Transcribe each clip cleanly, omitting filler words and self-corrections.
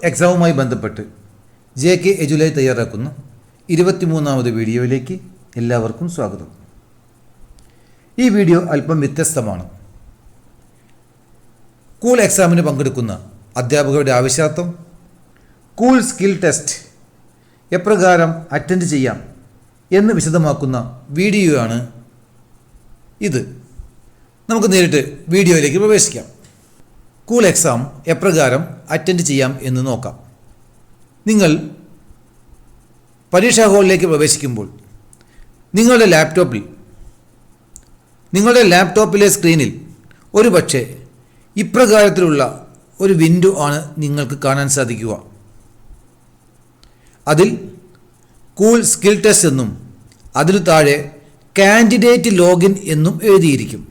എക്സാമുമായി ബന്ധപ്പെട്ട് JK എജുലൈ തയ്യാറാക്കുന്ന 23ാമത് വീഡിയോയിലേക്ക് എല്ലാവർക്കും സ്വാഗതം. ഈ വീഡിയോ അല്പം വ്യത്യസ്തമാണ്. കൂൾ എക്സാമിന് പങ്കെടുക്കുന്ന അധ്യാപകരുടെ ആവശ്യാർത്ഥം കൂൾ സ്കിൽ ടെസ്റ്റ് എപ്രകാരം അറ്റൻഡ് ചെയ്യാം എന്ന് വിശദമാക്കുന്ന വീഡിയോയാണ് ഇത്. നമുക്ക് നേരിട്ട് വീഡിയോയിലേക്ക് പ്രവേശിക്കാം. കൂൾ എക്സാം എപ്രകാരം അറ്റൻഡ് ചെയ്യാം എന്ന് നോക്കാം. നിങ്ങൾ പരീക്ഷാ ഹാളിലേക്ക് പ്രവേശിക്കുമ്പോൾ നിങ്ങളുടെ ലാപ്ടോപ്പിലെ സ്ക്രീനിൽ ഒരു പക്ഷേ ഇപ്രകാരത്തിലുള്ള ഒരു വിൻഡോ ആണ് നിങ്ങൾക്ക് കാണാൻ സാധിക്കുക. അതിൽ കൂൾ സ്കിൽ ടെസ്റ്റ് എന്നും അതിനു താഴെ കാൻഡിഡേറ്റ് ലോഗിൻ എന്നും എഴുതിയിരിക്കും.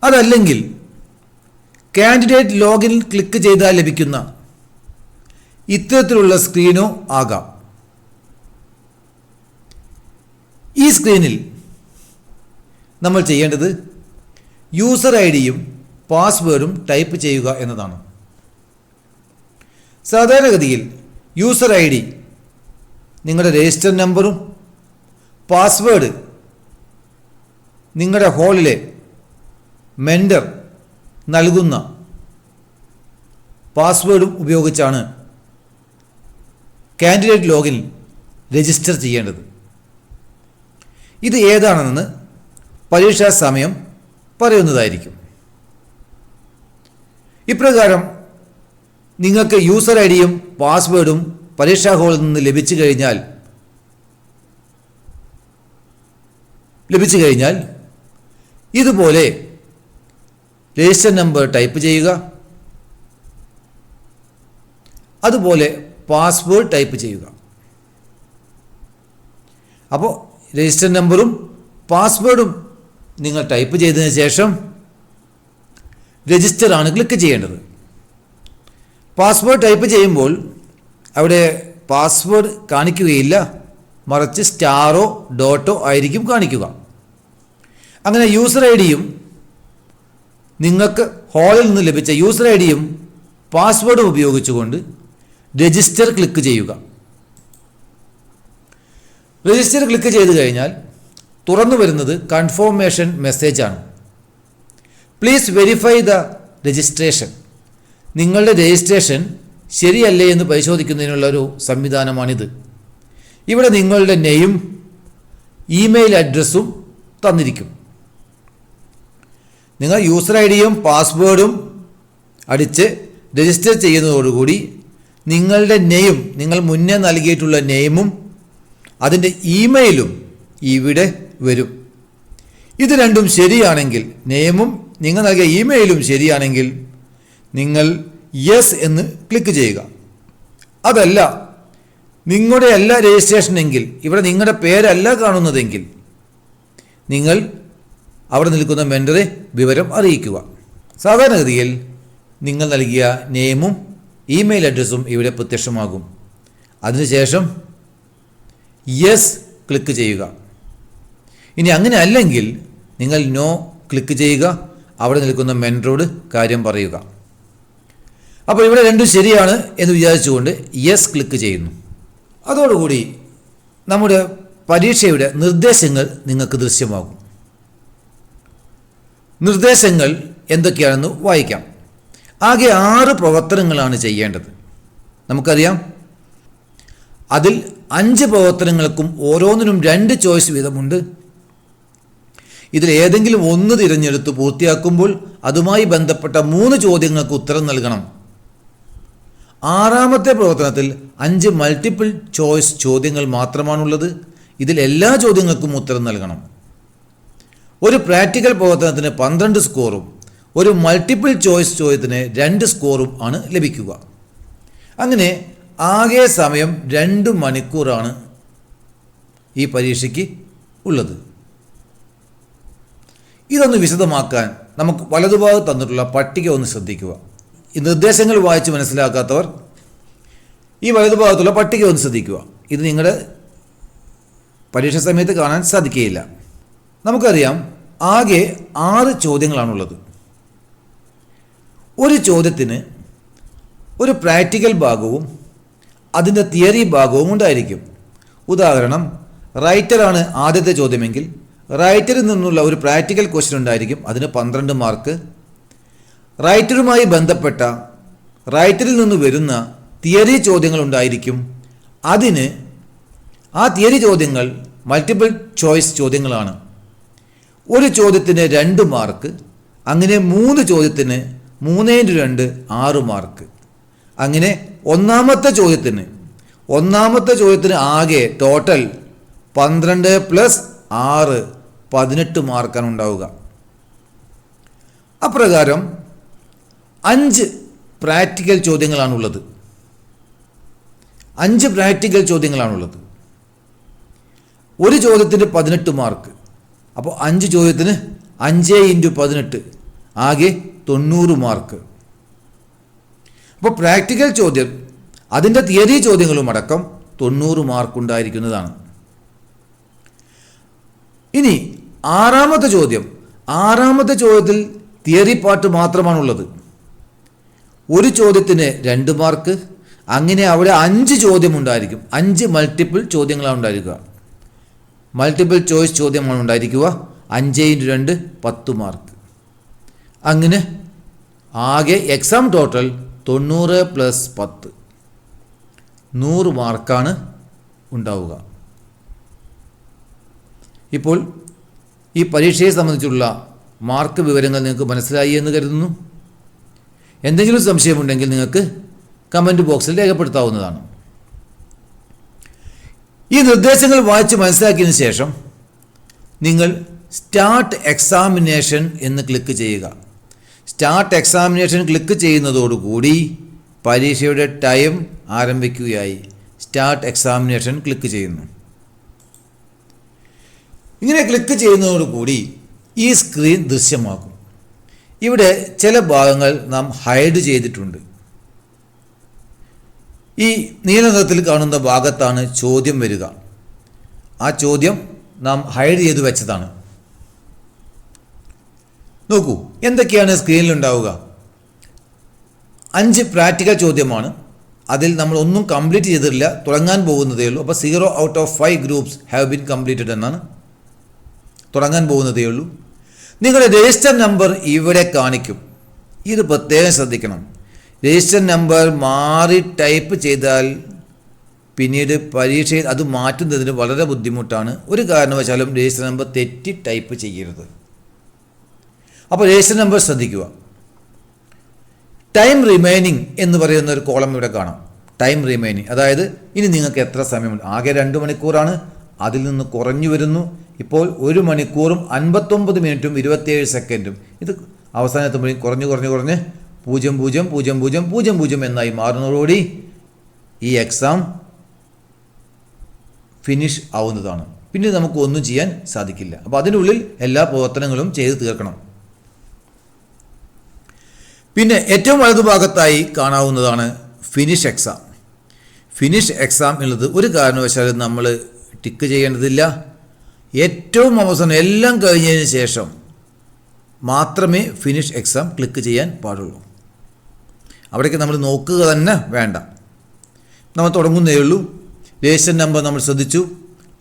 അതല്ലെങ്കിൽ കാൻഡിഡേറ്റ് ലോഗിൻ ക്ലിക്ക് ചെയ്താൽ ലഭിക്കുന്ന ഇത്തരത്തിലുള്ള സ്ക്രീനോ ആകാം. ഈ സ്ക്രീനിൽ നമ്മൾ ചെയ്യേണ്ടത് യൂസർ ഐഡിയും പാസ്വേഡും ടൈപ്പ് ചെയ്യുക എന്നതാണ്. സാധാരണഗതിയിൽ യൂസർ ഐ ഡി നിങ്ങളുടെ രജിസ്റ്റർ നമ്പറും പാസ്വേഡ് നിങ്ങളുടെ ഹാളിലെ മെൻഡർ നൽകുന്ന പാസ്വേഡും ഉപയോഗിച്ചാണ് കാൻഡിഡേറ്റ് ലോഗിൻ രജിസ്റ്റർ ചെയ്യേണ്ടത്. ഇത് ഏതാണെന്ന് പരീക്ഷാ സമയം പറയുന്നതായിരിക്കും. ഇപ്രകാരം നിങ്ങൾക്ക് യൂസർ ഐ ഡിയും പാസ്വേഡും പരീക്ഷാ ഹാളിൽ നിന്ന് ലഭിച്ചു കഴിഞ്ഞാൽ ഇതുപോലെ രജിസ്റ്റർ നമ്പർ ടൈപ്പ് ചെയ്യുക, അതുപോലെ പാസ്വേഡ് ടൈപ്പ് ചെയ്യുക. അപ്പോൾ രജിസ്റ്റർ നമ്പറും പാസ്വേഡും നിങ്ങൾ ടൈപ്പ് ചെയ്തതിന് ശേഷം രജിസ്റ്റർ ആണ് ക്ലിക്ക് ചെയ്യേണ്ടത്. പാസ്വേഡ് ടൈപ്പ് ചെയ്യുമ്പോൾ അവിടെ പാസ്വേഡ് കാണിക്കുകയില്ല, മറിച്ച് സ്റ്റാറോ ഡോട്ടോ ആയിരിക്കും കാണിക്കുക. അങ്ങനെ യൂസർ ഐ ഡിയും നിങ്ങൾക്ക് ഹാളിൽ നിന്ന് ലഭിച്ച യൂസർ ഐ ഡിയും പാസ്വേഡും ഉപയോഗിച്ചുകൊണ്ട് രജിസ്റ്റർ ക്ലിക്ക് ചെയ്യുക. രജിസ്റ്റർ ക്ലിക്ക് ചെയ്ത് കഴിഞ്ഞാൽ തുറന്നു വരുന്നത് കൺഫർമേഷൻ മെസ്സേജാണ്. Please verify the registration. നിങ്ങളുടെ രജിസ്ട്രേഷൻ ശരിയല്ലേ എന്ന് പരിശോധിക്കുന്നതിനുള്ള ഒരു സംവിധാനമാണിത്. ഇവിടെ നിങ്ങളുടെ നെയിം, ഇമെയിൽ അഡ്രസ്സും തന്നിരിക്കും. നിങ്ങൾ യൂസർ ഐ ഡിയും പാസ്വേഡും അടിച്ച് രജിസ്റ്റർ ചെയ്യുന്നതോടുകൂടി നിങ്ങളുടെ നെയിം, നിങ്ങൾ മുന്നേ നൽകിയിട്ടുള്ള നെയിമും അതിൻ്റെ ഇമെയിലും ഇവിടെ വരും. ഇത് രണ്ടും ശരിയാണെങ്കിൽ, നെയിമും നിങ്ങൾ നൽകിയ ഇമെയിലും ശരിയാണെങ്കിൽ നിങ്ങൾ യെസ് എന്ന് ക്ലിക്ക് ചെയ്യുക. അതല്ല നിങ്ങളുടെ അല്ല രജിസ്ട്രേഷൻ എങ്കിൽ, ഇവിടെ നിങ്ങളുടെ പേരല്ല കാണുന്നതെങ്കിൽ നിങ്ങൾ അവിടെ നിൽക്കുന്ന മെൻഡറെ വിവരം അറിയിക്കുക. സാധാരണഗതിയിൽ നിങ്ങൾ നൽകിയ നെയിമും ഇമെയിൽ അഡ്രസ്സും ഇവിടെ പ്രത്യക്ഷമാകും. അതിനുശേഷം യെസ് ക്ലിക്ക് ചെയ്യുക. ഇനി അങ്ങനെ അല്ലെങ്കിൽ നിങ്ങൾ നോ ക്ലിക്ക് ചെയ്യുക, അവിടെ നിൽക്കുന്ന മെൻഡറോട് കാര്യം പറയുക. അപ്പോൾ ഇവിടെ രണ്ടും ശരിയാണ് എന്ന് വിചാരിച്ചുകൊണ്ട് യെസ് ക്ലിക്ക് ചെയ്യുന്നു. അതോടുകൂടി നമ്മുടെ പരീക്ഷയുടെ നിർദ്ദേശങ്ങൾ നിങ്ങൾക്ക് ദൃശ്യമാകും. നിർദ്ദേശങ്ങൾ എന്തൊക്കെയാണെന്ന് വായിക്കാം. ആകെ 6 പ്രവർത്തനങ്ങളാണ് ചെയ്യേണ്ടത്. നമുക്കറിയാം, അതിൽ 5 പ്രവർത്തനങ്ങൾക്കും ഓരോന്നിനും 2 ചോയ്സ് വീതമുണ്ട്. ഇതിൽ ഏതെങ്കിലും ഒന്ന് തിരഞ്ഞെടുത്ത് പൂർത്തിയാക്കുമ്പോൾ അതുമായി ബന്ധപ്പെട്ട 3 ചോദ്യങ്ങൾക്ക് ഉത്തരം നൽകണം. 6ാമത്തെ പ്രവർത്തനത്തിൽ 5 മൾട്ടിപ്പിൾ ചോയ്സ് ചോദ്യങ്ങൾ മാത്രമാണുള്ളത്. ഇതിൽ എല്ലാ ചോദ്യങ്ങൾക്കും ഉത്തരം നൽകണം. ഒരു പ്രാക്ടിക്കൽ പ്രവർത്തനത്തിന് 12 സ്കോറും ഒരു മൾട്ടിപ്പിൾ ചോയ്സ് ചോദ്യത്തിന് 2 സ്കോറും ആണ് ലഭിക്കുക. അങ്ങനെ ആകെ സമയം 2 മണിക്കൂറാണ് ഈ പരീക്ഷയ്ക്ക് ഉള്ളത്. ഇതൊന്ന് വിശദമാക്കാൻ നമുക്ക് വലതുഭാഗത്ത് തന്നിട്ടുള്ള പട്ടിക ഒന്ന് ശ്രദ്ധിക്കുക. ഈ നിർദ്ദേശങ്ങൾ വായിച്ച് മനസ്സിലാക്കാത്തവർ ഈ വലതുഭാഗത്തുള്ള പട്ടിക ഒന്ന് ശ്രദ്ധിക്കുക. ഇത് നിങ്ങളുടെ പരീക്ഷാ സമയത്ത് കാണാൻ സാധിക്കുകയില്ല. നമുക്കറിയാം, ആകെ 6 ചോദ്യങ്ങളാണുള്ളത്. ഒരു ചോദ്യത്തിന് ഒരു പ്രാക്ടിക്കൽ ഭാഗവും അതിൻ്റെ തിയറി ഭാഗവും ഉണ്ടായിരിക്കും. ഉദാഹരണം, റൈറ്ററാണ് ആദ്യത്തെ ചോദ്യമെങ്കിൽ റൈറ്ററിൽ നിന്നുള്ള ഒരു പ്രാക്ടിക്കൽ ക്വസ്റ്റ്യൻ ഉണ്ടായിരിക്കും, അതിന് 12 മാർക്ക്. റൈറ്ററുമായി ബന്ധപ്പെട്ട റൈറ്ററിൽ നിന്ന് വരുന്ന തിയറി ചോദ്യങ്ങൾ ഉണ്ടായിരിക്കും, അതിന് ആ തിയറി ചോദ്യങ്ങൾ മൾട്ടിപ്പിൾ ചോയ്സ് ചോദ്യങ്ങളാണ്. ഒരു ചോദ്യത്തിന് 2 മാർക്ക്, അങ്ങനെ 3 ചോദ്യത്തിന് 3×2 6 മാർക്ക്. അങ്ങനെ ഒന്നാമത്തെ ചോദ്യത്തിന് ആകെ ടോട്ടൽ 12 + 6 18 മാർക്കാണ് ഉണ്ടാവുക. അപ്രകാരം 5 പ്രാക്ടിക്കൽ ചോദ്യങ്ങളാണുള്ളത്. 5 പ്രാക്ടിക്കൽ ചോദ്യങ്ങളാണുള്ളത്. ഒരു ചോദ്യത്തിന് 18 മാർക്ക്. അപ്പോൾ 5 ചോദ്യത്തിന് 5×18 ആകെ 90 മാർക്ക്. അപ്പോൾ പ്രാക്ടിക്കൽ ചോദ്യം അതിൻ്റെ തിയറി ചോദ്യങ്ങളും അടക്കം 90 മാർക്ക് ഉണ്ടായിരിക്കുന്നതാണ്. ഇനി ആറാമത്തെ ചോദ്യത്തിൽ തിയറി പാർട്ട് മാത്രമാണുള്ളത്. ഒരു ചോദ്യത്തിന് 2 മാർക്ക്. അങ്ങനെ അവിടെ 5 ചോദ്യം ഉണ്ടായിരിക്കും. 5 മൾട്ടിപ്പിൾ ചോദ്യങ്ങളാണ് ഉണ്ടായിരിക്കുക. മൾട്ടിപ്പിൾ ചോയ്സ് ചോദ്യമാണ് ഉണ്ടായിരിക്കുക. 5×2 10 മാർക്ക്. അങ്ങനെ ആകെ എക്സാം ടോട്ടൽ 90 + 10 100 മാർക്കാണ് ഉണ്ടാവുക. ഇപ്പോൾ ഈ പരീക്ഷയെ സംബന്ധിച്ചുള്ള മാർക്ക് വിവരങ്ങൾ നിങ്ങൾക്ക് മനസ്സിലായി എന്ന് കരുതുന്നു. എന്തെങ്കിലും സംശയമുണ്ടെങ്കിൽ നിങ്ങൾക്ക് കമൻറ്റ് ബോക്സിൽ രേഖപ്പെടുത്താവുന്നതാണ്. ഈ നിർദ്ദേശങ്ങൾ വായിച്ച് മനസ്സിലാക്കിയതിന് ശേഷം നിങ്ങൾ സ്റ്റാർട്ട് എക്സാമിനേഷൻ എന്ന് ക്ലിക്ക് ചെയ്യുക. സ്റ്റാർട്ട് എക്സാമിനേഷൻ ക്ലിക്ക് ചെയ്യുന്നതോടുകൂടി പരീക്ഷയുടെ ടൈം ആരംഭിക്കുകയായി. സ്റ്റാർട്ട് എക്സാമിനേഷൻ ക്ലിക്ക് ചെയ്യുന്നു. ഇങ്ങനെ ക്ലിക്ക് ചെയ്യുന്നതോടുകൂടി ഈ സ്ക്രീൻ ദൃശ്യമാകും. ഇവിടെ ചില ഭാഗങ്ങൾ നാം ഹൈഡ് ചെയ്തിട്ടുണ്ട്. ഈ നീല നിറത്തിൽ കാണുന്ന ഭാഗത്താണ് ചോദ്യം വരിക. ആ ചോദ്യം നാം ഹൈഡ് ചെയ്ത് വെച്ചതാണ്. നോക്കൂ, എന്തൊക്കെയാണ് സ്ക്രീനിൽ ഉണ്ടാവുക. 5 പ്രാക്ടിക്കൽ ചോദ്യമാണ്. അതിൽ നമ്മൾ ഒന്നും കംപ്ലീറ്റ് ചെയ്തിട്ടില്ല, തുടങ്ങാൻ പോകുന്നതേ ഉള്ളൂ. അപ്പോൾ 0/5 ഗ്രൂപ്പ്സ് ഹാവ് ബീൻ കംപ്ലീറ്റഡ് എന്നാണ്, തുടങ്ങാൻ പോകുന്നതേ ഉള്ളൂ. നിങ്ങളുടെ രജിസ്റ്റർ നമ്പർ ഇവിടെ കാണിക്കും. ഇത് പ്രത്യേകം ശ്രദ്ധിക്കണം. രജിസ്റ്റർ നമ്പർ മാറി ടൈപ്പ് ചെയ്താൽ പിന്നീട് പരീക്ഷയിൽ അത് മാറ്റുന്നതിന് വളരെ ബുദ്ധിമുട്ടാണ്. ഒരു കാരണവശാലും രജിസ്റ്റർ നമ്പർ തെറ്റി ടൈപ്പ് ചെയ്യരുത്. അപ്പോൾ രജിസ്റ്റർ നമ്പർ ശ്രദ്ധിക്കുക. ടൈം റിമൈനിങ് എന്ന് പറയുന്ന ഒരു കോളം ഇവിടെ കാണാം. ടൈം റിമൈനിങ്, അതായത് ഇനി നിങ്ങൾക്ക് എത്ര സമയമുണ്ട്. ആകെ 2 മണിക്കൂറാണ്, അതിൽ നിന്ന് കുറഞ്ഞു വരുന്നു. ഇപ്പോൾ 1 മണിക്കൂറും 59 മിനിറ്റും 27 സെക്കൻഡും. ഇത് അവസാനത്തുമ്പോഴും കുറഞ്ഞ് 000000 എന്നായി മാറുന്നതോടുകൂടി ഈ എക്സാം ഫിനിഷ് ആവുന്നതാണ്. പിന്നെ നമുക്ക് ഒന്നും ചെയ്യാൻ സാധിക്കില്ല. അപ്പോൾ അതിനുള്ളിൽ എല്ലാ പ്രവർത്തനങ്ങളും ചെയ്ത് തീർക്കണം. പിന്നെ ഏറ്റവും വലതുഭാഗത്തായി കാണാവുന്നതാണ് ഫിനിഷ് എക്സാം. ഫിനിഷ് എക്സാം എന്നുള്ളത് ഒരു കാരണവശാലും നമ്മൾ ടിക്ക് ചെയ്യേണ്ടതില്ല. ഏറ്റവും അവസാനം എല്ലാം കഴിഞ്ഞതിന് ശേഷം മാത്രമേ ഫിനിഷ് എക്സാം ക്ലിക്ക് ചെയ്യാൻ പാടുള്ളൂ. അവിടേക്ക് നമ്മൾ നോക്കുക തന്നെ വേണ്ട. നമ്മൾ തുടങ്ങുന്നതേ ഉള്ളൂ. രജിസ്റ്റർ നമ്പർ നമ്മൾ ശ്രദ്ധിച്ചു,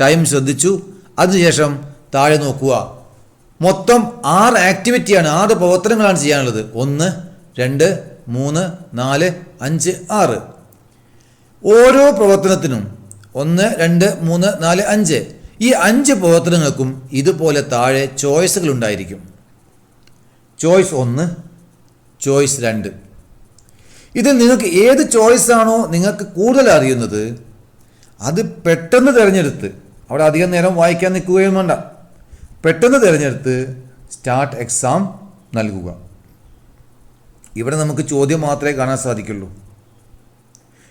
ടൈം ശ്രദ്ധിച്ചു. അതിനുശേഷം താഴെ നോക്കുക. മൊത്തം 6 ആക്ടിവിറ്റിയാണ്, 6 പ്രവർത്തനങ്ങളാണ് ചെയ്യാനുള്ളത്. 1, 2, 3, 4, 5, 6. ഓരോ പ്രവർത്തനത്തിനും 1, 2, 3, 4, 5. ഈ 5 പ്രവർത്തനങ്ങൾക്കും ഇതുപോലെ താഴെ ചോയ്സുകൾ ഉണ്ടായിരിക്കും. Choice 1, choice 2. ഇതിൽ നിങ്ങൾക്ക് ഏത് ചോയ്സാണോ നിങ്ങൾക്ക് കൂടുതൽ അറിയുന്നത് അത് പെട്ടെന്ന് തിരഞ്ഞെടുത്ത്, അവിടെ അധികം നേരം വായിക്കാൻ നിൽക്കുകയും വേണ്ട, പെട്ടെന്ന് തിരഞ്ഞെടുത്ത് സ്റ്റാർട്ട് എക്സാം നൽകുക. ഇവിടെ നമുക്ക് ചോദ്യം മാത്രമേ കാണാൻ സാധിക്കുള്ളൂ.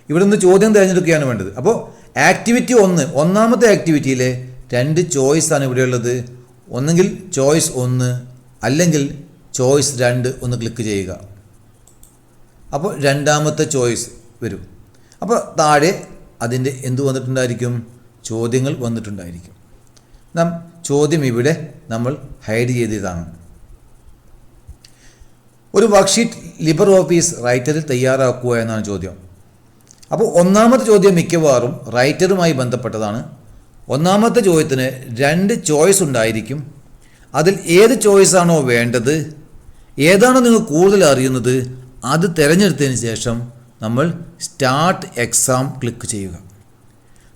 ഇവിടെ നിന്ന് ചോദ്യം തിരഞ്ഞെടുക്കുകയാണ് വേണ്ടത്. അപ്പോൾ ആക്ടിവിറ്റി 1, ഒന്നാമത്തെ ആക്ടിവിറ്റിയിലെ 2 ചോയ്സാണ് ഇവിടെയുള്ളത്. ഒന്നെങ്കിൽ ചോയ്സ് 1 അല്ലെങ്കിൽ ചോയ്സ് 2 ഒന്ന് ക്ലിക്ക് ചെയ്യുക. അപ്പോൾ രണ്ടാമത്തെ ചോയ്സ് വരും. അപ്പോൾ താഴെ അതിൻ്റെ എന്ത് വന്നിട്ടുണ്ടായിരിക്കും? ചോദ്യങ്ങൾ വന്നിട്ടുണ്ടായിരിക്കും. ചോദ്യം ഇവിടെ നമ്മൾ ഹൈഡ് ചെയ്തതാണ്. ഒരു വർക്ക്ഷീറ്റ് ലിബർ ഓഫീസ് റൈറ്ററിൽ തയ്യാറാക്കുക എന്നാണ് ചോദ്യം. അപ്പോൾ ഒന്നാമത്തെ ചോദ്യം മിക്കവാറും റൈറ്ററുമായി ബന്ധപ്പെട്ടതാണ്. ഒന്നാമത്തെ ചോദ്യത്തിന് 2 ചോയ്സ് ഉണ്ടായിരിക്കും. അതിൽ ഏത് ചോയ്സാണോ വേണ്ടത്, ഏതാണോ നിങ്ങൾ കൂടുതൽ അറിയുന്നത്, അത് തിരഞ്ഞെടുത്തതിന് ശേഷം നമ്മൾ സ്റ്റാർട്ട് എക്സാം ക്ലിക്ക് ചെയ്യുക.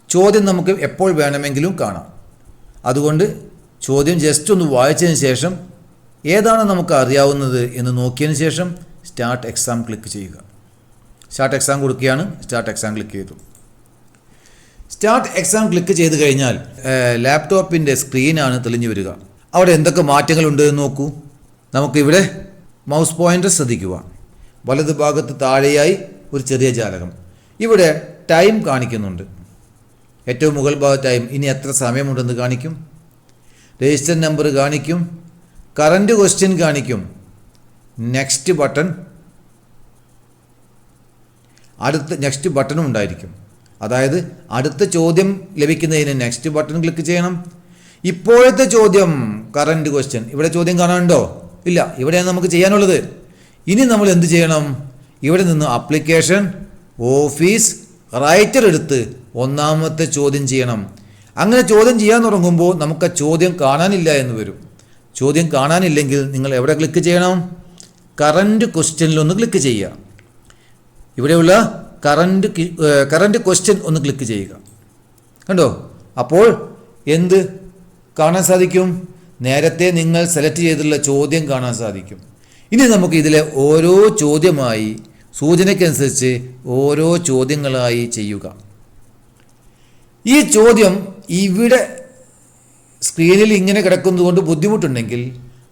ചോദ്യം നമുക്ക് എപ്പോൾ വേണമെങ്കിലും കാണാം. അതുകൊണ്ട് ചോദ്യം ജസ്റ്റ് ഒന്ന് വായിച്ചതിന് ശേഷം ഏതാണ് നമുക്ക് അറിയാവുന്നത് എന്ന് നോക്കിയതിന് ശേഷം സ്റ്റാർട്ട് എക്സാം ക്ലിക്ക് ചെയ്യുക. സ്റ്റാർട്ട് എക്സാം കൊടുക്കുകയാണ്. സ്റ്റാർട്ട് എക്സാം ക്ലിക്ക് ചെയ്തു. സ്റ്റാർട്ട് എക്സാം ക്ലിക്ക് ചെയ്ത് കഴിഞ്ഞാൽ ലാപ്ടോപ്പിൻ്റെ സ്ക്രീനാണ് തെളിഞ്ഞു വരിക. അവിടെ എന്തൊക്കെ മാറ്റങ്ങളുണ്ട് എന്ന് നോക്കൂ. നമുക്കിവിടെ മൗസ് പോയിൻ്റർ ശ്രദ്ധിക്കുക. വലതു ഭാഗത്ത് താഴെയായി ഒരു ചെറിയ ജാലകം. ഇവിടെ ടൈം കാണിക്കുന്നുണ്ട്. ഏറ്റവും മുകൾ ഭാഗത്ത് ടൈം, ഇനി എത്ര സമയമുണ്ടെന്ന് കാണിക്കും. രജിസ്റ്റർ നമ്പർ കാണിക്കും. കറൻറ്റ് ക്വസ്റ്റ്യൻ കാണിക്കും. നെക്സ്റ്റ് ബട്ടൺ, അടുത്ത നെക്സ്റ്റ് ബട്ടണും ഉണ്ടായിരിക്കും. അതായത് അടുത്ത ചോദ്യം ലഭിക്കുന്നതിന് നെക്സ്റ്റ് ബട്ടൺ ക്ലിക്ക് ചെയ്യണം. ഇപ്പോഴത്തെ ചോദ്യം കറൻറ്റ് ക്വസ്റ്റ്യൻ, ഇവിടെ ചോദ്യം കാണാനുണ്ടോ? ഇല്ല. ഇവിടെയാണ് നമുക്ക് ചെയ്യാനുള്ളത്. ഇനി നമ്മൾ എന്ത് ചെയ്യണം? ഇവിടെ നിന്ന് ആപ്ലിക്കേഷൻ ഓഫീസ് റൈറ്റർ എടുത്ത് ഒന്നാമത്തെ ചോദ്യം ചെയ്യണം. അങ്ങനെ ചോദ്യം ചെയ്യാൻ തുടങ്ങുമ്പോൾ നമുക്ക് ആ ചോദ്യം കാണാനില്ല എന്ന് വരും. ചോദ്യം കാണാനില്ലെങ്കിൽ നിങ്ങൾ എവിടെ ക്ലിക്ക് ചെയ്യണം? കറൻറ്റ് ക്വസ്റ്റ്യനിലൊന്ന് ക്ലിക്ക് ചെയ്യുക. ഇവിടെയുള്ള കറൻറ്റ് ക്വസ്റ്റ്യൻ ഒന്ന് ക്ലിക്ക് ചെയ്യുക. കണ്ടോ? അപ്പോൾ എന്ത് കാണാൻ സാധിക്കും? നേരത്തെ നിങ്ങൾ സെലക്ട് ചെയ്തിട്ടുള്ള ചോദ്യം കാണാൻ സാധിക്കും. ഇനി നമുക്ക് ഇതിലെ ഓരോ ചോദ്യമായി സൂചനയ്ക്കനുസരിച്ച് ഓരോ ചോദ്യങ്ങളായി ചെയ്യുക. ഈ ചോദ്യം ഇവിടെ സ്ക്രീനിൽ ഇങ്ങനെ കിടക്കുന്നതുകൊണ്ട് ബുദ്ധിമുട്ടുണ്ടെങ്കിൽ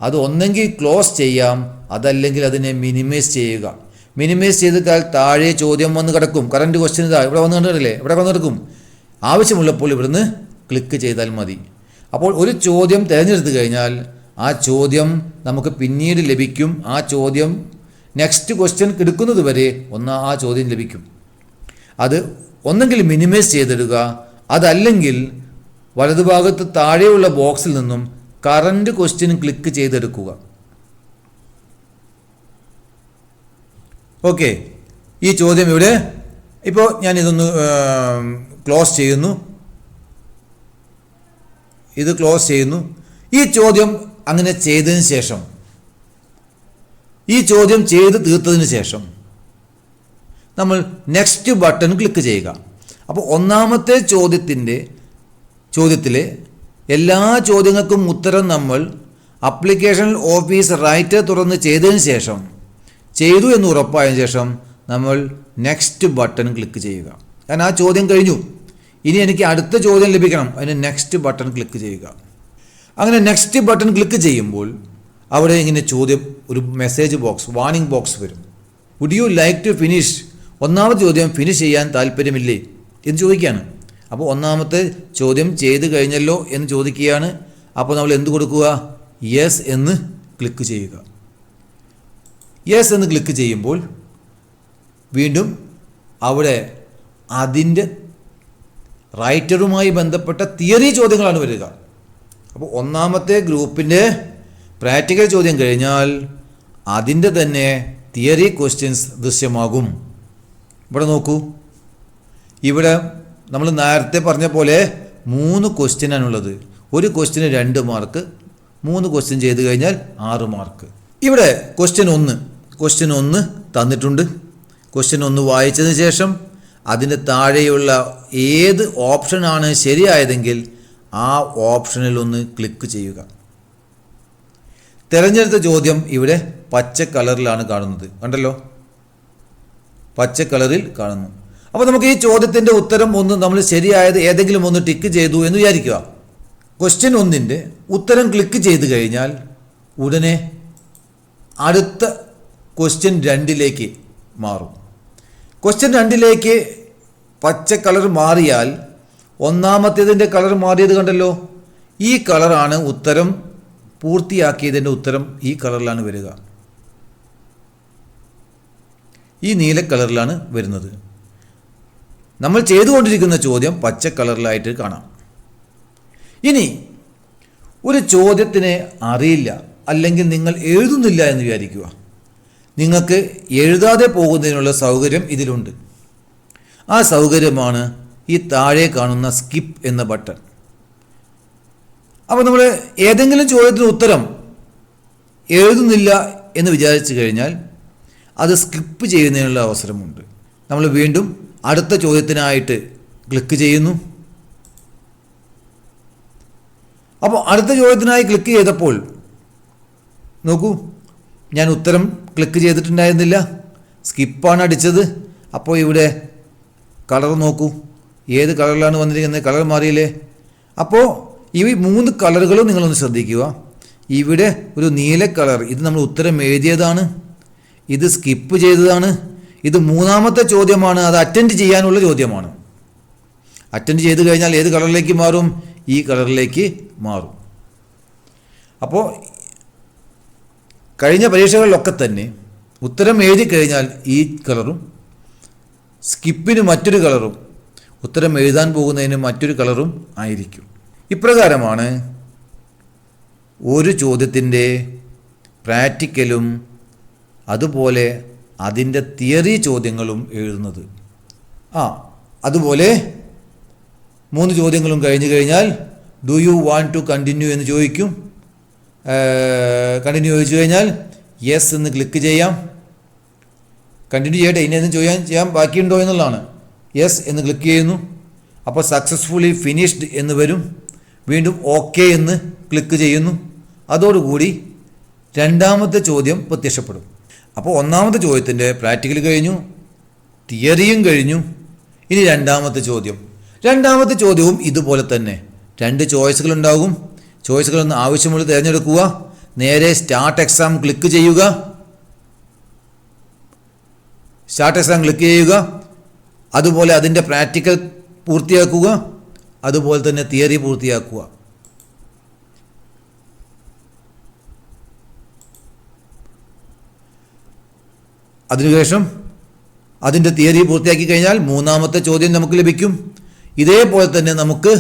അത് ഒന്നെങ്കിൽ ക്ലോസ് ചെയ്യാം, അതല്ലെങ്കിൽ അതിനെ മിനിമൈസ് ചെയ്യുക. മിനിമൈസ് ചെയ്താൽ താഴെ ചോദ്യം വന്ന് കിടക്കും. കറൻറ്റ് ക്വസ്റ്റ്യൻ ഇതാ ഇവിടെ വന്ന് കണ്ടിട്ടില്ലേ? ഇവിടെ വന്ന് കിടക്കും. ആവശ്യമുള്ളപ്പോൾ ഇവിടുന്ന് ക്ലിക്ക് ചെയ്താൽ മതി. അപ്പോൾ ഒരു ചോദ്യം തിരഞ്ഞെടുത്തു കഴിഞ്ഞാൽ ആ ചോദ്യം നമുക്ക് പിന്നീട് ലഭിക്കും. ആ ചോദ്യം നെക്സ്റ്റ് ക്വസ്റ്റ്യൻ എടുക്കുന്നത് വരെ ആ ചോദ്യം ലഭിക്കും. അത് ഒന്നെങ്കിൽ മിനിമൈസ് ചെയ്തിടുക, അതല്ലെങ്കിൽ വലതുഭാഗത്ത് താഴെയുള്ള ബോക്സിൽ നിന്നും കറൻറ്റ് ക്വസ്റ്റ്യൻ ക്ലിക്ക് ചെയ്തെടുക്കുക. ഓക്കെ, ഈ ചോദ്യം ഇവിടെ ഇപ്പോൾ ഞാനിതൊന്ന് ക്ലോസ് ചെയ്യുന്നു. ഇത് ക്ലോസ് ചെയ്യുന്നു. ഈ ചോദ്യം അങ്ങനെ ചെയ്തതിന് ശേഷം, ഈ ചോദ്യം ചെയ്ത് തീർത്തതിന് ശേഷം നമ്മൾ നെക്സ്റ്റ് ബട്ടൺ ക്ലിക്ക് ചെയ്യുക. അപ്പോൾ ഒന്നാമത്തെ ചോദ്യത്തിലെ എല്ലാ ചോദ്യങ്ങൾക്കും ഉത്തരം നമ്മൾ ആപ്ലിക്കേഷൻ ഓഫീസ് റൈറ്റർ തുറന്ന് ചെയ്തതിന് ശേഷം, ചെയ്തു എന്ന് ഉറപ്പായതിനു ശേഷം നമ്മൾ നെക്സ്റ്റ് ബട്ടൺ ക്ലിക്ക് ചെയ്യുക. കാരണം ആ ചോദ്യം കഴിഞ്ഞു. ഇനി എനിക്ക് അടുത്ത ചോദ്യം ലഭിക്കണം. അതിന് നെക്സ്റ്റ് ബട്ടൺ ക്ലിക്ക് ചെയ്യുക. അങ്ങനെ നെക്സ്റ്റ് ബട്ടൺ ക്ലിക്ക് ചെയ്യുമ്പോൾ അവിടെ ഇങ്ങനെ ചോദ്യം, ഒരു മെസ്സേജ് ബോക്സ്, വാർണിംഗ് ബോക്സ് വരും. Would you like to finish? ഒന്നാമത്തെ ചോദ്യം ഫിനിഷ് ചെയ്യാൻ താല്പര്യമില്ലേ എന്ന് ചോദിക്കുകയാണ്. അപ്പോൾ ഒന്നാമത്തെ ചോദ്യം ചെയ്ത് കഴിഞ്ഞല്ലോ എന്ന് ചോദിക്കുകയാണ്. അപ്പോൾ നമ്മൾ എന്ത് കൊടുക്കുക? യെസ് എന്ന് ക്ലിക്ക് ചെയ്യുക. യെസ് എന്ന് ക്ലിക്ക് ചെയ്യുമ്പോൾ വീണ്ടും അവിടെ അതിൻ്റെ റൈറ്ററുമായി ബന്ധപ്പെട്ട തിയറി ചോദ്യങ്ങളാണ് വരിക. അപ്പോൾ ഒന്നാമത്തെ ഗ്രൂപ്പിൻ്റെ പ്രാക്ടിക്കൽ ചോദ്യം കഴിഞ്ഞാൽ അതിൻ്റെ തന്നെ തിയറി ക്വസ്റ്റ്യൻസ് ദൃശ്യമാകും. ഇവിടെ നോക്കൂ. ഇവിടെ നമ്മൾ നേരത്തെ പറഞ്ഞ പോലെ 3 ക്വസ്റ്റ്യനാണുള്ളത്. ഒരു ക്വസ്റ്റ്യന് 2 മാർക്ക്, 3 ക്വസ്റ്റ്യൻ ചെയ്ത് കഴിഞ്ഞാൽ 6 മാർക്ക്. ഇവിടെ ക്വസ്റ്റ്യൻ 1 തന്നിട്ടുണ്ട്. ക്വസ്റ്റ്യൻ 1 വായിച്ചതിന് ശേഷം അതിൻ്റെ താഴെയുള്ള ഏത് ഓപ്ഷനാണ് ശരിയായതെങ്കിൽ ആ ഓപ്ഷനിൽ ഒന്ന് ക്ലിക്ക് ചെയ്യുക. തിരഞ്ഞെടുത്ത ചോദ്യം ഇവിടെ പച്ച കളറിലാണ് കാണുന്നത്. കണ്ടല്ലോ, പച്ച കളറിൽ കാണുന്നു. അപ്പോൾ നമുക്ക് ഈ ചോദ്യത്തിൻ്റെ ഉത്തരം ഒന്ന് നമ്മൾ ശരിയായത് ഏതെങ്കിലും ഒന്ന് ടിക്ക് ചെയ്തു എന്ന് വിചാരിക്കുക. ക്വസ്റ്റ്യൻ 1ൻ്റെ ഉത്തരം ക്ലിക്ക് ചെയ്ത് കഴിഞ്ഞാൽ ഉടനെ അടുത്ത ക്വസ്റ്റ്യൻ 2ലേക്ക് മാറും. ക്വസ്റ്റ്യൻ 2ലേക്ക് പച്ച കളർ മാറിയാൽ ഒന്നാമത്തേതിൻ്റെ കളർ മാറിയത് കണ്ടല്ലോ. ഈ കളറാണ് ഉത്തരം പൂർത്തിയാക്കിയതിൻ്റെ ഉത്തരം. ഈ കളറിലാണ് വരിക. ഈ നീല കളറിലാണ് വരുന്നത്. നമ്മൾ ചെയ്തുകൊണ്ടിരിക്കുന്ന ചോദ്യം പച്ച കളറിലായിട്ട് കാണാം. ഇനി ഒരു ചോദ്യത്തിനെ അറിയില്ല, അല്ലെങ്കിൽ നിങ്ങൾ എഴുതുന്നില്ല എന്ന് വിചാരിക്കുക. നിങ്ങൾക്ക് എഴുതാതെ പോകുന്നതിനുള്ള സൗകര്യം ഇതിലുണ്ട്. ആ സൗകര്യമാണ് ഈ താഴെ കാണുന്ന സ്കിപ്പ് എന്ന ബട്ടൺ. അപ്പോൾ നമ്മൾ ഏതെങ്കിലും ചോദ്യത്തിന് ഉത്തരം എഴുതുന്നില്ല എന്ന് വിചാരിച്ചു കഴിഞ്ഞാൽ അത് സ്കിപ്പ് ചെയ്യുന്നതിനുള്ള അവസരമുണ്ട്. നമ്മൾ വീണ്ടും അടുത്ത ചോദ്യത്തിനായിട്ട് ക്ലിക്ക് ചെയ്യുന്നു. അപ്പോൾ അടുത്ത ചോദ്യത്തിനായി ക്ലിക്ക് ചെയ്തപ്പോൾ നോക്കൂ, ഞാൻ ഉത്തരം ക്ലിക്ക് ചെയ്തിട്ടുണ്ടായിരുന്നില്ല, സ്കിപ്പാണ് അടിച്ചത്. അപ്പോൾ ഇവിടെ കളർ നോക്കൂ, ഏത് കളറിലാണ് വന്നിരിക്കുന്നത്, കളർ മാറിയില്ലേ. അപ്പോൾ ഈ 3 കളറുകളും നിങ്ങളൊന്ന് ശ്രദ്ധിക്കുക. ഇവിടെ ഒരു നീല കളർ, ഇത് നമ്മൾ ഉത്തരം എഴുതിയതാണ്, ഇത് സ്കിപ്പ് ചെയ്തതാണ്, ഇത് 3ാമത്തെ ചോദ്യമാണ്, അത് അറ്റൻഡ് ചെയ്യാനുള്ള ചോദ്യമാണ്. അറ്റൻഡ് ചെയ്ത് കഴിഞ്ഞാൽ ഏത് കളറിലേക്ക് മാറും? ഈ കളറിലേക്ക് മാറും. അപ്പോൾ കഴിഞ്ഞ പരീക്ഷകളിലൊക്കെ തന്നെ ഉത്തരം എഴുതി കഴിഞ്ഞാൽ ഈ കളറും, സ്കിപ്പിന് മറ്റൊരു കളറും, ഉത്തരം എഴുതാൻ പോകുന്നതിന് മറ്റൊരു കളറും ആയിരിക്കും. ഇപ്രകാരമാണ് ഒരു ചോദ്യത്തിൻ്റെ പ്രാക്ടിക്കലും അതുപോലെ അതിൻ്റെ തിയറി ചോദ്യങ്ങളും എഴുതുന്നത്. അതുപോലെ 3 ചോദ്യങ്ങളും കഴിഞ്ഞു കഴിഞ്ഞാൽ do you want to continue എന്ന് ചോദിക്കും. കണ്ടിന്യൂ ചോദിച്ചു കഴിഞ്ഞാൽ യെസ് എന്ന് ക്ലിക്ക് ചെയ്യാം. കണ്ടിന്യൂ ചെയ്യട്ടെ, ഇനി എന്തും ചെയ്യാൻ ബാക്കിയുണ്ടോ എന്നുള്ളതാണ്. യെസ് എന്ന് ക്ലിക്ക് ചെയ്യുന്നു. അപ്പോൾ സക്സസ്ഫുള്ളി ഫിനിഷ്ഡ് എന്ന് വരും. വീണ്ടും ഓക്കെ എന്ന് ക്ലിക്ക് ചെയ്യുന്നു. അതോടുകൂടി 2ാമത്തെ ചോദ്യം പ്രത്യക്ഷപ്പെടും. അപ്പോൾ 1ാമത്തെ ചോദ്യത്തിൻ്റെ പ്രാക്ടിക്കൽ കഴിഞ്ഞു, തിയറിയും കഴിഞ്ഞു. ഇനി 2ാമത്തെ ചോദ്യം. 2ാമത്തെ ചോദ്യവും ഇതുപോലെ തന്നെ 2 ചോയ്സുകൾ ഉണ്ടാകും. ചോയ്സുകളൊന്ന് ആവശ്യമുള്ള തിരഞ്ഞെടുക്കുക. നേരെ സ്റ്റാർട്ട് എക്സാം ക്ലിക്ക് ചെയ്യുക. സ്റ്റാർട്ട് എക്സാം ക്ലിക്ക് ചെയ്യുക. അതുപോലെ അതിൻ്റെ പ്രാക്ടിക്കൽ പൂർത്തിയാക്കുക. അതുപോലെ തന്നെ തിയറി പൂർത്തിയാക്കുക. അതിനുശേഷം അതിൻ്റെ തിയറി പൂർത്തിയാക്കി കഴിഞ്ഞാൽ 3ാമത്തെ ചോദ്യം നമുക്ക് ലഭിക്കും. ഇതേപോലെ തന്നെ നമുക്ക്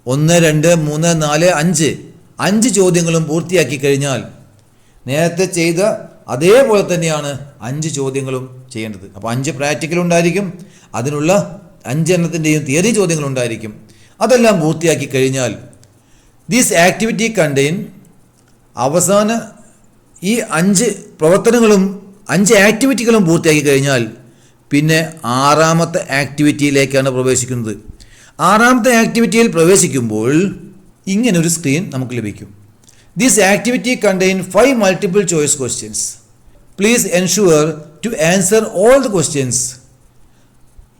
1, 2, 3, 4, 5 ചോദ്യങ്ങളും പൂർത്തിയാക്കി കഴിഞ്ഞാൽ നേരത്തെ ചെയ്ത അതേപോലെ തന്നെയാണ് 5 ചോദ്യങ്ങളും ചെയ്യേണ്ടത്. അപ്പോൾ 5 പ്രാക്ടിക്കൽ ഉണ്ടായിരിക്കും, അതിനുള്ള 5 എണ്ണത്തിൻ്റെയും തിയറി ചോദ്യങ്ങളുണ്ടായിരിക്കും. അതെല്ലാം പൂർത്തിയാക്കി കഴിഞ്ഞാൽ ദിസ് ആക്ടിവിറ്റി കണ്ടെയ്ൻ അവസാന ഈ 5 പ്രവർത്തനങ്ങളും 5 ആക്ടിവിറ്റികളും പൂർത്തിയാക്കി കഴിഞ്ഞാൽ പിന്നെ 6ാമത്തെ ആക്ടിവിറ്റിയിലേക്കാണ് പ്രവേശിക്കുന്നത്. 6ാമത്തെ ആക്ടിവിറ്റിയിൽ പ്രവേശിക്കുമ്പോൾ ഇങ്ങനൊരു സ്ക്രീൻ നമുക്ക് ലഭിക്കും. This activity contain 5 multiple choice questions. Please ensure to answer all the questions.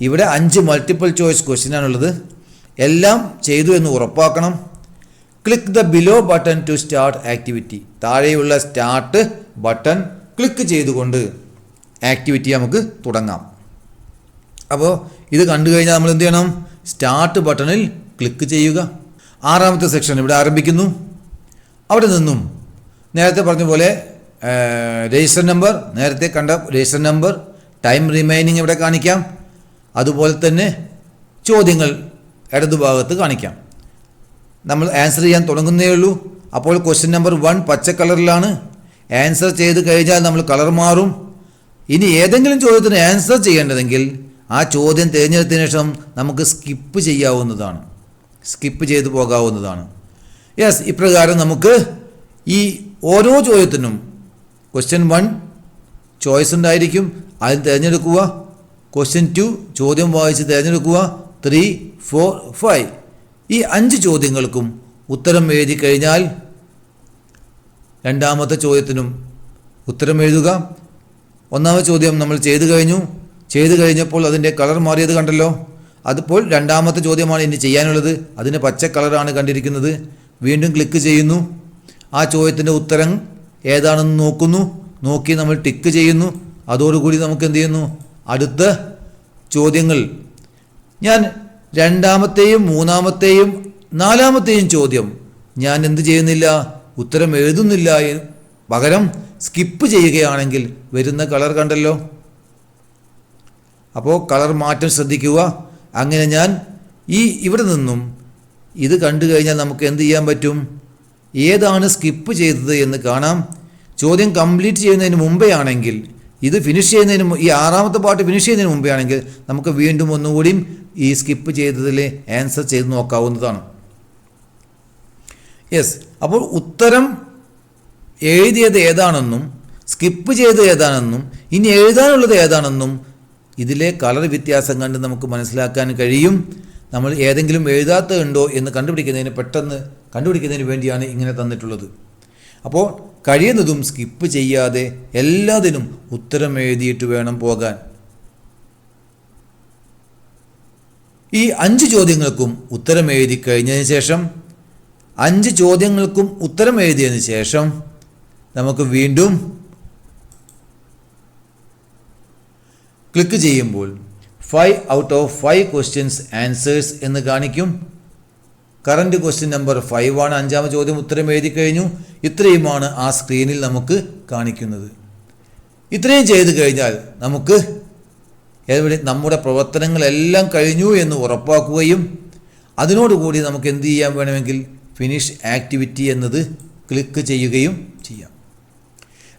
ഇവിടെ 5 മൾട്ടിപ്പിൾ ചോയ്സ് ക്വസ്റ്റ്യൻ ആണുള്ളത്. എല്ലാം ചെയ്തു എന്ന് ഉറപ്പാക്കണം. Click the below button to start activity. താഴെയുള്ള സ്റ്റാർട്ട് ബട്ടൺ ക്ലിക്ക് ചെയ്തുകൊണ്ട് ആക്ടിവിറ്റി നമുക്ക് തുടങ്ങാം. അപ്പോൾ ഇത് കണ്ടു കഴിഞ്ഞാൽ നമ്മൾ എന്ത് ചെയ്യണം? സ്റ്റാർട്ട് ബട്ടണിൽ ക്ലിക്ക് ചെയ്യുക. 6ാമത്തെ സെക്ഷൻ ഇവിടെ ആരംഭിക്കുന്നു. അവിടെ നിന്നും നേരത്തെ പറഞ്ഞ പോലെ രജിസ്റ്റർ നമ്പർ, നേരത്തെ കണ്ട രജിസ്റ്റർ നമ്പർ, ടൈം റിമൈനിങ് ഇവിടെ കാണിക്കാം. അതുപോലെ തന്നെ ചോദ്യങ്ങൾ ഇടതുഭാഗത്ത് കാണിക്കാം. നമ്മൾ ആൻസർ ചെയ്യാൻ തുടങ്ങുന്നേ ഉള്ളൂ. അപ്പോൾ ക്വസ്റ്റ്യൻ നമ്പർ 1 പച്ച കളറിലാണ്. ആൻസർ ചെയ്ത് കഴിഞ്ഞാൽ നമ്മൾ കളർ മാറും. ഇനി ഏതെങ്കിലും ചോദ്യത്തിന് ആൻസർ ചെയ്യേണ്ടതെങ്കിൽ ആ ചോദ്യം തിരഞ്ഞെടുത്തതിന് ശേഷം നമുക്ക് സ്കിപ്പ് ചെയ്യാവുന്നതാണ്, സ്കിപ്പ് ചെയ്തു പോകാവുന്നതാണ്. യെസ്, ഇപ്രകാരം നമുക്ക് ഈ ഓരോ ചോദ്യത്തിനും ക്വസ്റ്റ്യൻ 1 ചോയ്സ് ഉണ്ടായിരിക്കും, അതിൽ തിരഞ്ഞെടുക്കുക. ക്വസ്റ്റ്യൻ 2 ചോദ്യം വായിച്ച് തിരഞ്ഞെടുക്കുക. 3, 4, 5 ഈ 5 ചോദ്യങ്ങൾക്കും ഉത്തരം എഴുതി കഴിഞ്ഞാൽ 2ാമത്തെ ചോദ്യത്തിനും ഉത്തരം എഴുതുക. 1ാമത്തെ ചോദ്യം നമ്മൾ ചെയ്തു കഴിഞ്ഞപ്പോൾ അതിൻ്റെ കളർ മാറിയത് കണ്ടല്ലോ. അതിപ്പോൾ 2ാമത്തെ ചോദ്യമാണ് ഇനി ചെയ്യാനുള്ളത്. അതിന് പച്ച കളറാണ് കണ്ടിരിക്കുന്നത്. വീണ്ടും ക്ലിക്ക് ചെയ്യുന്നു. ആ ചോദ്യത്തിൻ്റെ ഉത്തരം ഏതാണെന്ന് നോക്കി നമ്മൾ ടിക്ക് ചെയ്യുന്നു. അതോടുകൂടി നമുക്ക് എന്ത് ചെയ്യുന്നു? അടുത്ത ചോദ്യങ്ങൾ ഞാൻ 2ാമത്തെയും 3ാമത്തെയും 4ാമത്തെയും ചോദ്യം ഞാൻ എന്ത് ചെയ്യുന്നില്ല, ഉത്തരം എഴുതുന്നില്ല, പകരം സ്കിപ്പ് ചെയ്യുകയാണെങ്കിൽ വരുന്ന കളർ കണ്ടല്ലോ. അപ്പോൾ കളർ മാറ്റം ശ്രദ്ധിക്കുക. അങ്ങനെ ഞാൻ ഇവിടെ നിന്നും ഇത് കണ്ടു കഴിഞ്ഞാൽ നമുക്ക് എന്ത് ചെയ്യാൻ പറ്റും? ഏതാണ് സ്കിപ്പ് ചെയ്തത് എന്ന് കാണാം. ചോദ്യം കംപ്ലീറ്റ് ചെയ്യുന്നതിന് മുമ്പേ ആണെങ്കിൽ, ഇത് ഫിനിഷ് ചെയ്യുന്നതിന് ഈ 6ാമത്തെ പാർട്ട് ഫിനിഷ് ചെയ്യുന്നതിന് മുമ്പേ ആണെങ്കിൽ നമുക്ക് വീണ്ടും ഒന്നുകൂടിയും ഈ സ്കിപ്പ് ചെയ്തതിലെ ആൻസർ ചെയ്ത് നോക്കാവുന്നതാണ്. യെസ്, അപ്പോൾ ഉത്തരം എഴുതിയത് ഏതാണെന്നും സ്കിപ്പ് ചെയ്തത് ഏതാണെന്നും ഇനി എഴുതാനുള്ളത് ഏതാണെന്നും ഇതിലെ കളർ വ്യത്യാസം കണ്ട് നമുക്ക് മനസ്സിലാക്കാൻ കഴിയും. നമ്മൾ ഏതെങ്കിലും എഴുതാത്തതുണ്ടോ എന്ന് പെട്ടെന്ന് കണ്ടുപിടിക്കുന്നതിന് വേണ്ടിയാണ് ഇങ്ങനെ തന്നിട്ടുള്ളത്. അപ്പോൾ കഴിയുന്നതും സ്കിപ്പ് ചെയ്യാതെ എല്ലാത്തിനും ഉത്തരം എഴുതിയിട്ട് വേണം പോകാൻ. ഈ 5 ചോദ്യങ്ങൾക്കും ഉത്തരം എഴുതി കഴിഞ്ഞതിന് ശേഷം 5 ചോദ്യങ്ങൾക്കും ഉത്തരം എഴുതിയതിന് ശേഷം നമുക്ക് വീണ്ടും ക്ലിക്ക് ചെയ്യുമ്പോൾ 5 ഔട്ട് ഓഫ് 5 ക്വസ്റ്റ്യൻസ് ആൻസേഴ്സ് എന്ന് കാണിക്കും. കറൻറ്റ് ക്വസ്റ്റ്യൻ നമ്പർ 5 ആണ്. 5ാമത്തെ ചോദ്യം ഉത്തരം എഴുതി കഴിഞ്ഞു. ഇത്രയുമാണ് ആ സ്ക്രീനിൽ നമുക്ക് കാണിക്കുന്നത്. ഇത്രയും ചെയ്ത് കഴിഞ്ഞാൽ നമുക്ക് നമ്മുടെ പ്രവർത്തനങ്ങളെല്ലാം കഴിഞ്ഞു എന്ന് ഉറപ്പാക്കുകയും അതിനോടുകൂടി നമുക്ക് എന്ത് ചെയ്യാൻ വേണമെങ്കിൽ ഫിനിഷ് ആക്ടിവിറ്റി എന്നത് ക്ലിക്ക് ചെയ്യുകയും ചെയ്യാം.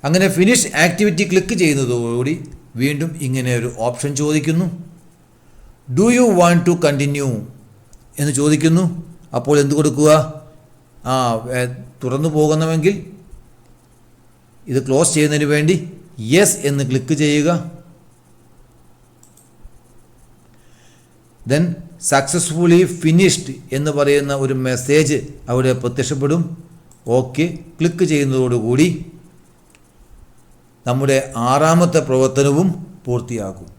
അങ്ങനെ ഫിനിഷ് ആക്ടിവിറ്റി ക്ലിക്ക് ചെയ്യുന്നതോടുകൂടി വീണ്ടും ഇങ്ങനെ ഒരു ഓപ്ഷൻ ചോദിക്കുന്നു. Do you want to continue എന്ന് ചോദിക്കുന്നു. അപ്പോൾ എന്ത് കൊടുക്കുക? തുറന്നു പോകുന്നുവെങ്കിൽ ഇത് ക്ലോസ് ചെയ്യുന്നതിന് വേണ്ടി യെസ് എന്ന് ക്ലിക്ക് ചെയ്യുക. ദെൻ സക്സസ്ഫുള്ളി ഫിനിഷ്ഡ് എന്ന് പറയുന്ന ഒരു മെസ്സേജ് അവിടെ പ്രത്യക്ഷപ്പെടും. ഓക്കെ ക്ലിക്ക് ചെയ്യുന്നതോടുകൂടി നമ്മുടെ 6ാമത്തെ പ്രവർത്തനവും പൂർത്തിയാകും.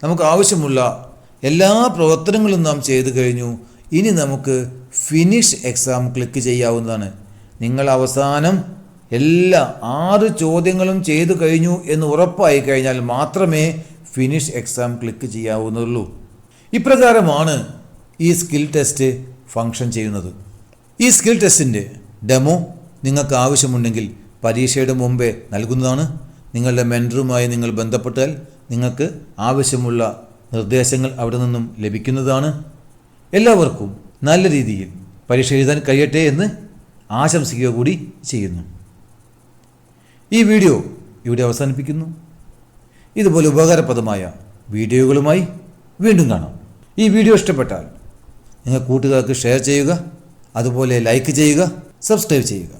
നമുക്ക് ആവശ്യമുള്ള എല്ലാ പ്രവർത്തനങ്ങളും നാം ചെയ്തു കഴിഞ്ഞു. ഇനി നമുക്ക് ഫിനിഷ് എക്സാം ക്ലിക്ക് ചെയ്യാവുന്നതാണ്. നിങ്ങൾ അവസാനം എല്ലാ 6 ചോദ്യങ്ങളും ചെയ്തു കഴിഞ്ഞു എന്ന് ഉറപ്പായി കഴിഞ്ഞാൽ മാത്രമേ ഫിനിഷ് എക്സാം ക്ലിക്ക് ചെയ്യാവുന്നുള്ളൂ. ഇപ്രകാരമാണ് ഈ സ്കിൽ ടെസ്റ്റ് ഫങ്ഷൻ ചെയ്യുന്നത്. ഈ സ്കിൽ ടെസ്റ്റിൻ്റെ ഡെമോ നിങ്ങൾക്ക് ആവശ്യമുണ്ടെങ്കിൽ പരീക്ഷയുടെ മുമ്പേ നൽകുന്നതാണ്. നിങ്ങളുടെ മെൻറ്ററുമായി നിങ്ങൾ ബന്ധപ്പെട്ടാൽ നിങ്ങൾക്ക് ആവശ്യമുള്ള നിർദ്ദേശങ്ങൾ അവിടെ നിന്നും ലഭിക്കുന്നതാണ്. എല്ലാവർക്കും നല്ല രീതിയിൽ പരീക്ഷ എഴുതാൻ കഴിയട്ടെ എന്ന് ആശംസിക്കുക കൂടി ചെയ്യുന്നു. ഈ വീഡിയോ ഇവിടെ അവസാനിപ്പിക്കുന്നു. ഇതുപോലെ ഉപകാരപ്രദമായ വീഡിയോകളുമായി വീണ്ടും കാണാം. ഈ വീഡിയോ ഇഷ്ടപ്പെട്ടാൽ നിങ്ങൾ കൂട്ടുകാർക്ക് ഷെയർ ചെയ്യുക, അതുപോലെ ലൈക്ക് ചെയ്യുക, സബ്സ്ക്രൈബ് ചെയ്യുക.